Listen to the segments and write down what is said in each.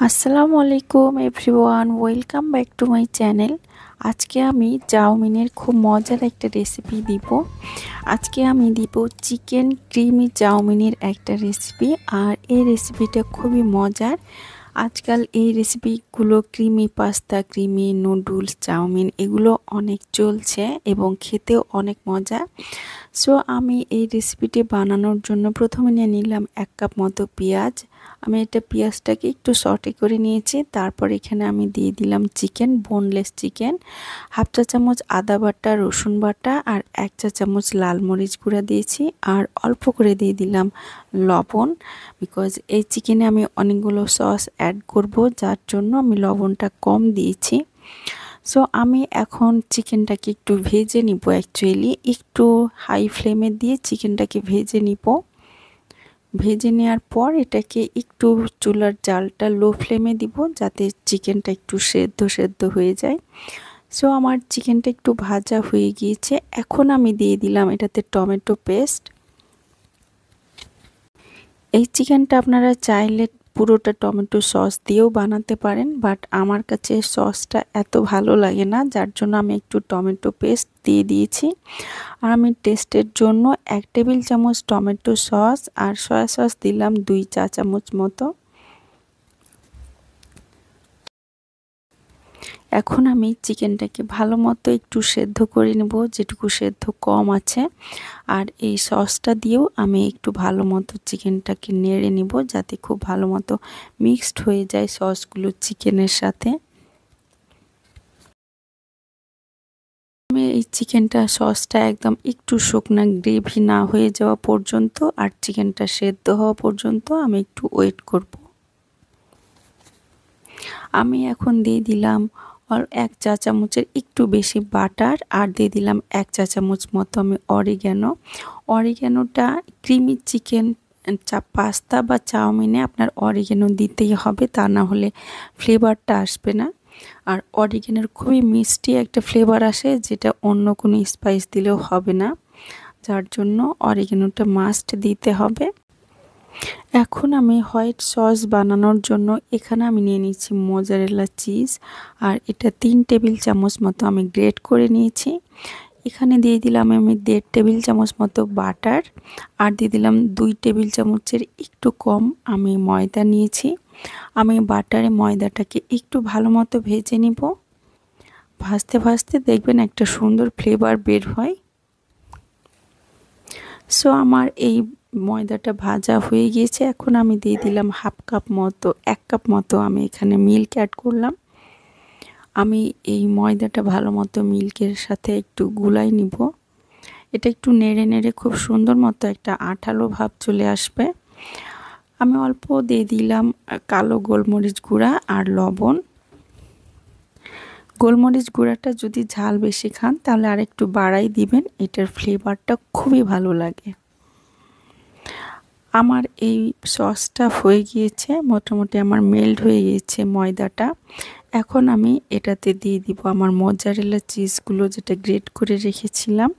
আসসালামু আলাইকুম everyone, welcome back to my channel. আজকে আমি চাউমিনের খুব মজার একটা রেসিপি দিব। আজকে আমি দিব চিকেন ক্রিমি চাউমিনের একটা রেসিপি, আর এই রেসিপিটা খুবই মজার। আজকাল এই রেসিপিগুলো creamy pasta, creamy noodles, chowmein এগুলো অনেক চলছে এবং খেতেও অনেক মজা। সো আমি এই রেসিপিটি বানানোর জন্য প্রথমে নিয়ে নিলাম 1 কাপ মতো পেঁয়াজ। আমি এটা পেঁয়াজটাকে একটু সটে করে নিয়েছি। তারপর এখানে আমি দিয়ে দিলাম চিকেন, বোনলেস চিকেন, হাফ চা চামচ আদা বাটা, রসুন বাটা আর 1 চা চামচ লাল মরিচ গুঁড়া দিয়েছি, আর অল্প করে দিয়ে দিলাম লবণ, বিকজ এই চিকেনে আমি অনেকগুলো সস অ্যাড করব, যার জন্য আমি লবণটা কম দিয়েছি। সো আমি এখন চিকেনটাকে একটু ভেজে নিব। অ্যাকচুয়ালি একটু হাই ফ্লেমে দিয়ে চিকেনটাকে ভেজে নিব। ভেজে নেওয়ার পর এটাকে একটু চুলার জালটা লো ফ্লেমে দিব, যাতে চিকেনটা একটু সেদ্ধ হয়ে যায়। সো আমার চিকেনটা একটু ভাজা হয়ে গিয়েছে। এখন আমি দিয়ে দিলাম এটাতে টমেটো পেস্ট। এই চিকেনটা আপনারা চাইলে পুরোটা টমেটো সস দিয়েও বানাতে পারেন, বাট আমার কাছে সসটা এত ভালো লাগে না, যার জন্য আমি একটু টমেটো পেস্ট দিয়ে দিয়েছি। আর আমি টেস্টের জন্য 1 টেবিল চামচ টমেটো সস আর সয়া সস দিলাম 2 চা চামচ মতো। এখন আমি চিকেনটাকে ভালো মতো একটু সেদ্ধ করে নেব, যেটুকু সেদ্ধ কম আছে। আর এই সসটা দিয়েও আমি একটু ভালো মতো চিকেনটাকে নেড়ে নেব, যাতে খুব ভালো মতো মিক্সড হয়ে যায় সসগুলো চিকেনের সাথে। আমি এই চিকেনটা সসটা একদম একটু শুকনা গ্রেভি না হয়ে যাওয়া পর্যন্ত আর চিকেনটা সেদ্ধ হওয়া পর্যন্ত আমি একটু ওয়েট করব। আমি এখন দিয়ে দিলাম 1 চা চামচের একটু বেশি বাটার, আর দিয়ে দিলাম 1 চা চামচ মতো আমি অরিগ্যানোটা ক্রিমি চিকেন পাস্তা বা চাউমিনে আপনার অরিগ্যানো দিতেই হবে, তা না হলে ফ্লেভারটা আসবে না। আর অরিগ্যানোর খুবই মিষ্টি একটা ফ্লেভার আসে, যেটা অন্য কোনো স্পাইস দিলেও হবে না, যার জন্য অরিগ্যানোটা মাস্ট দিতে হবে। এখন আমি হোয়াইট সস বানানোর জন্য এখানে আমি নিয়ে নিয়েছি মোজারেলা চিজ, আর এটা 3 টেবিল চামচ মতো আমি গ্রেট করে নিয়েছি। এখানে দিয়ে দিলাম আমি 1.5 টেবিল চামচ মতো বাটার, আর দিয়ে দিলাম 2 টেবিল চামচের একটু কম আমি ময়দা নিয়েছি। আমি বাটারে ময়দাটাকে একটু ভালো মতো ভেজে নিব। ভাজতে ভাজতে দেখবেন একটা সুন্দর ফ্লেভার বের হয়। সো আমার এই ময়দাটা ভাজা হয়ে গিয়েছে। এখন আমি দিয়ে দিলাম 1 কাপ মতো আমি এখানে মিল্ক অ্যাড করলাম। আমি এই ময়দাটা ভালো মতো মিল্কের সাথে একটু গুলাই নিব। এটা একটু নেড়ে নেড়ে খুব সুন্দর মতো একটা আঠালো ভাব চলে আসবে। আমি অল্প দিয়ে দিলাম কালো গোলমরিচ গুঁড়া আর লবণ। গোলমরিচ গুঁড়াটা যদি ঝাল বেশি খান তাহলে আর একটু বাড়াই দিবেন, এটার ফ্লেভারটা খুবই ভালো লাগে। আমার এই সসটা হয়ে গিয়েছে, মোটামুটি আমার মেল্ট হয়ে গিয়েছে ময়দাটা। এখন আমি এটাতে দিয়ে দিব আমার মোজারেলা চিজগুলো, যেটা গ্রেট করে রেখেছিলাম।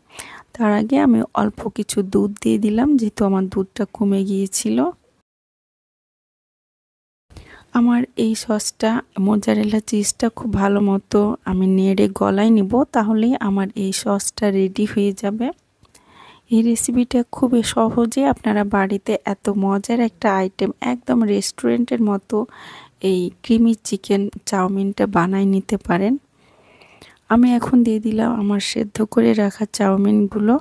তার আগে আমি অল্প কিছু দুধ দিয়ে দিলাম, যেহেতু আমার দুধটা কমে গিয়েছিল। আমার এই সসটা মোজারেলা চিজটা খুব ভালো মতো আমি নেড়ে গলায় নিব, তাহলেই আমার এই সসটা রেডি হয়ে যাবে। এই রেসিপিটা খুবই সহজে আপনারা বাড়িতে এত মজার একটা আইটেম, একদম রেস্টুরেন্টের মতো এই ক্রিমি চিকেন চাউমিনটা বানাই নিতে পারেন। আমি এখন দিয়ে দিলাম আমার সেদ্ধ করে রাখা চাউমিনগুলো।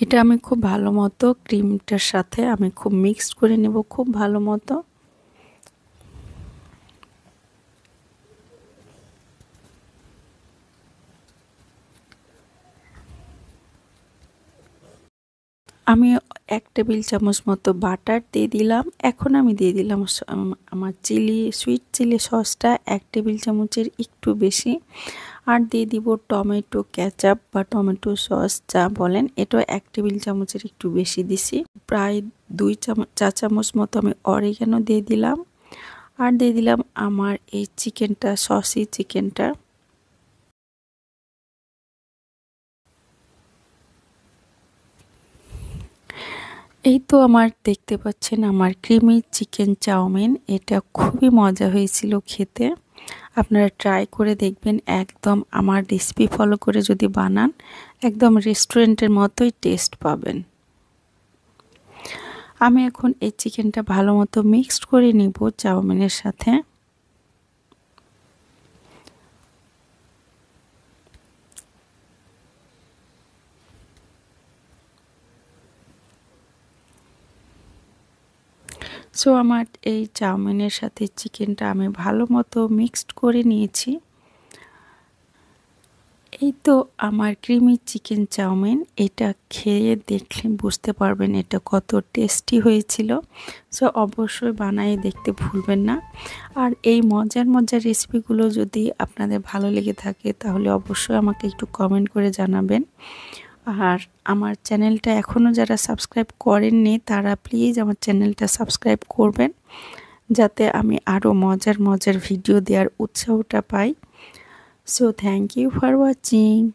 এটা আমি খুব ভালো মতো ক্রিমটার সাথে আমি খুব মিক্সড করে নেব খুব ভালো মতো। আমি 1 টেবিল চামচ মতো বাটার দিয়ে দিলাম। এখন আমি দিয়ে দিলাম আমার সুইট চিলি সসটা 1 টেবিল চামচের একটু বেশি, আর দিয়ে দিব টমেটো কেচাপ বা টমেটো সস যা বলেন, এটা 1 টেবিল চামচের একটু বেশি দিছি। প্রায় 2 চা চামচ মতো আমি অরিগ্যানো দিয়ে দিলাম, আর দিয়ে দিলাম আমার এই চিকেনটা, সসি চিকেনটা। এই তো আমার দেখতে পাচ্ছেন আমার ক্রিমি চিকেন চাউমিন, এটা খুবই মজা হয়েছিল খেতে। আপনারা ট্রাই করে দেখবেন, একদম আমার রেসিপি ফলো করে যদি বানান একদম রেস্টুরেন্টের মতোই টেস্ট পাবেন। আমি এখন এই চিকেনটা ভালো মতো মিক্সড করে নিব চাউমিনের সাথে। সো আমার এই চাউমিনের সাথে চিকেনটা আমি ভালো মতো মিক্সড করে নিয়েছি। এই তো আমার ক্রিমি চিকেন চাউমিন, এটা খেয়ে দেখলে বুঝতে পারবেন এটা কত টেস্টি হয়েছিল। সো অবশ্যই বানিয়ে দেখতে ভুলবেন না। আর এই মজার মজার রেসিপিগুলো যদি আপনাদের ভালো লেগে থাকে তাহলে অবশ্যই আমাকে একটু কমেন্ট করে জানাবেন। আর আমার চ্যানেলটা এখনও যারা সাবস্ক্রাইব করেননি তারা প্লিজ আমার চ্যানেলটা সাবস্ক্রাইব করবেন, যাতে আমি আরও মজার মজার ভিডিও দেওয়ার উৎসাহটা পাই। So thank you for watching.